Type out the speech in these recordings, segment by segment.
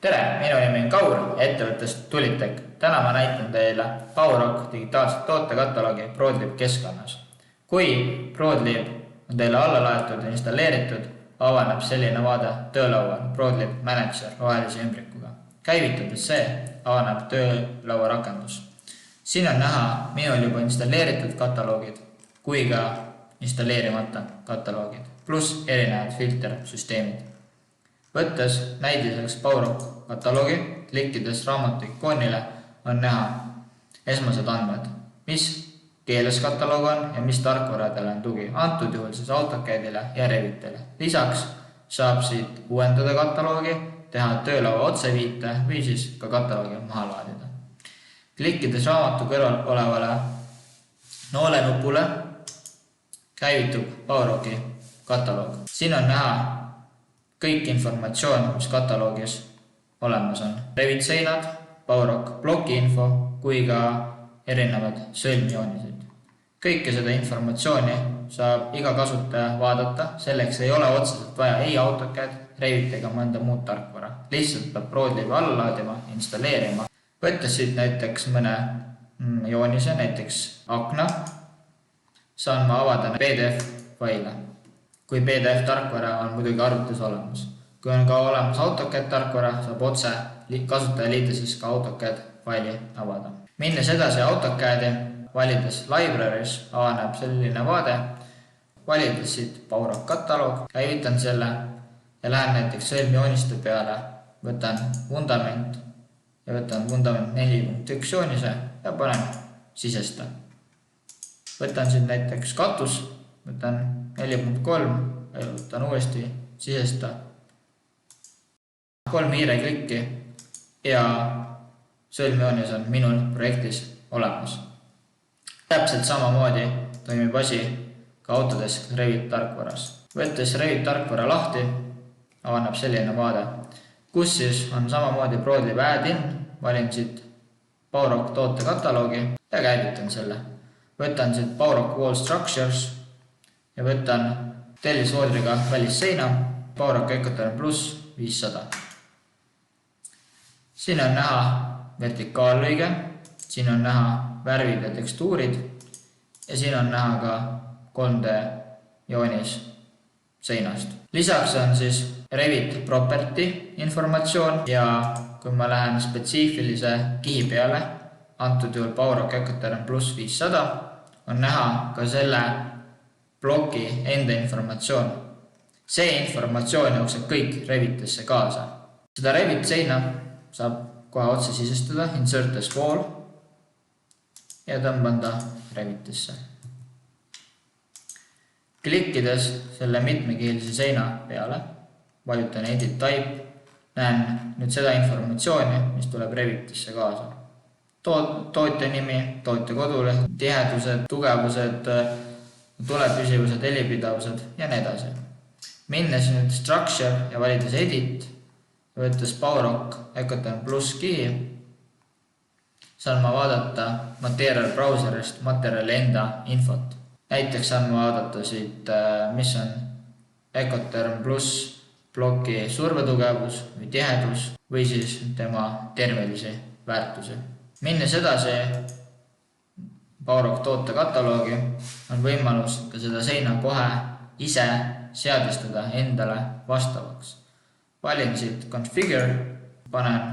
Tere, minu nimi on Kaur ettevõttest Tulitech. Täna ma näitan teile PowerRock digitaalset tootekataloogi Prodlib keskkonnas. Kui Prodlib on teile alla laetud ja installeeritud, avaneb selline vaade töölaual Prodlib Manager rohelise ümbrikuga. Käivitades see, avaneb töölaua rakendus. Siin on näha minul juba installeeritud kataloogid kui ka installeerimata kataloogid, pluss erinevad filtersüsteemid. Võttes näidiseks PowerRock kataloogi, klikkides raamatu ikoonile on näha esmased andmed, mis keeles kataloog on ja mis tarkvaradele on tugi, antud juhul siis AutoCADile ja Revitile. Lisaks saab siit uuendada kataloogi, teha töölaua otseviite või siis ka kataloogi maha laadida. Klikkides raamatu kõrval olevale noolenupule käivitub PowerRocki kataloog. Siin on näha kõik informatsioon, mis kataloogis olemas on. Revit-seinad, PowerRock bloki-info kui ka erinevad sõlmjoonised. Kõike seda informatsiooni saab iga kasutaja vaadata, selleks ei ole otseselt vaja ei AutoCAD, Revit ega mõnda muud tarkvara. Lihtsalt peab Prodlibi alla laadima, installeerima. Võttes siit näiteks mõne joonise, näiteks akna, saan ma avada PDF-faile. Kui PDF-tarkvara on muidugi arvutis olemas. Kui on ka olemas AutoCAD tarkvara, saab otse kasutaja liideses ka AutoCAD faili avada. Minnes edasi AutoCADi, valides libraries, avaneb selline vaade. Valides siit PowerRock kataloog, käivitan selle ja lähen näiteks sõlmjooniste peale, võtan vundament ja võtan vundament 4.1 joonise ja panen sisesta. Võtan siit näiteks katus, võtan 4.3 ja võtan uuesti sisesta 3 hiireklikki ja sõlmjoonis on minul projektis olemas. Täpselt samamoodi toimib asi ka Autodesk Revit tarkvaras. Võttes Revit tarkvara lahti, avaneb selline vaade, kus siis on samamoodi Prodlib add-in, valin siit PowerRock tootekataloogi ja käivitan selle. Võtan siit PowerRock Wall Structures ja võtan tellisoodriga välisseina PowerRock Ecoterm Plus 500. Siin on näha vertikaallõige, siin on näha värvid ja tekstuurid ja siin on näha ka 3D joonis seinast. Lisaks on siis Revit property informatsioon ja kui ma lähen spetsiifilise kihi peale, antud juhul PowerRock Ecoterm Plus 500, on näha ka selle ploki enda informatsioon. See informatsioon jookseb kõik Revitisse kaasa. Seda Revit seina saab kohe otse sisestada, insert as wall ja tõmban ta Revitisse. Klikkides selle mitmekihilise seina peale, vajutan Edit Type, näen nüüd seda informatsiooni, mis tuleb Revitisse kaasa. Tootja nimi, tootja koduleht, tihedused, tugevused, tulepüsivused, helipidavused ja nii edasi. Minnes nüüd Structure ja valides Edit, võttes PowerRock Ecoterm Plus kihi, saan ma vaadata Material browserist materjali enda infot. Näiteks saan ma vaadata siit, mis on Ecoterm Plus ploki survetugevus või tihedus või siis tema termelisi väärtusi. Minnes edasi PowerRock tootekataloogi on võimalus ka seda seina kohe ise seadistada endale vastavaks. Valin siit Configure, panen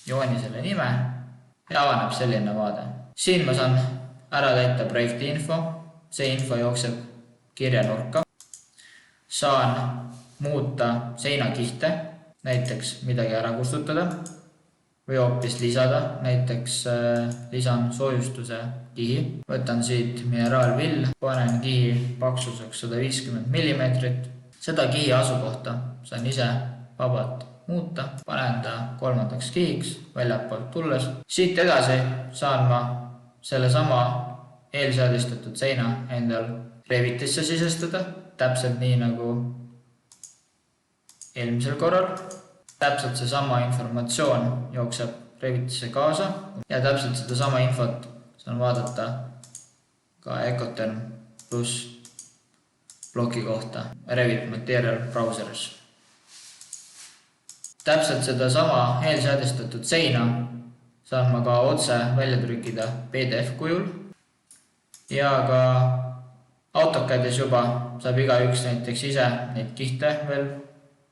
joonisele nime ja avaneb selline vaade. Siin ma saan ära täita projekti info, see info jookseb kirjanurka. Saan muuta seinakihte, näiteks midagi ära kustutada või hoopis lisada, näiteks lisan soojustuse kihi. Võtan siit mineraalvill, panen kihi paksuseks 150 mm. Seda kihi asukohta saan ise vabalt muuta, panen ta 3. kihiks väljapoolt tulles. Siit edasi saan ma selle sama eelseadistatud seina endal Revitisse sisestada, täpselt nii nagu eelmisel korral. Täpselt see sama informatsioon jookseb Revitisse kaasa ja täpselt seda sama infot saan vaadata ka Ecoterm Plus ploki kohta Revit Material browseris. Täpselt seda sama eelseadistatud seina saan ma ka otse välja trükkida PDF kujul ja ka AutoCADis juba saab igaüks näiteks ise neid kihte veel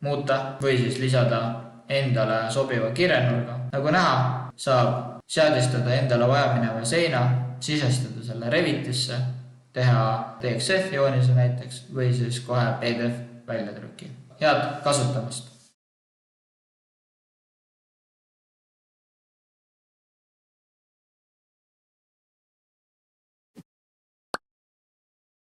muuta või siis lisada endale sobiva kirjenurga. Nagu näha, saab seadistada endale vajamineva seina, sisestada selle Revitisse, teha DXF joonise näiteks või siis kohe PDF väljatrükki. Head kasutamist!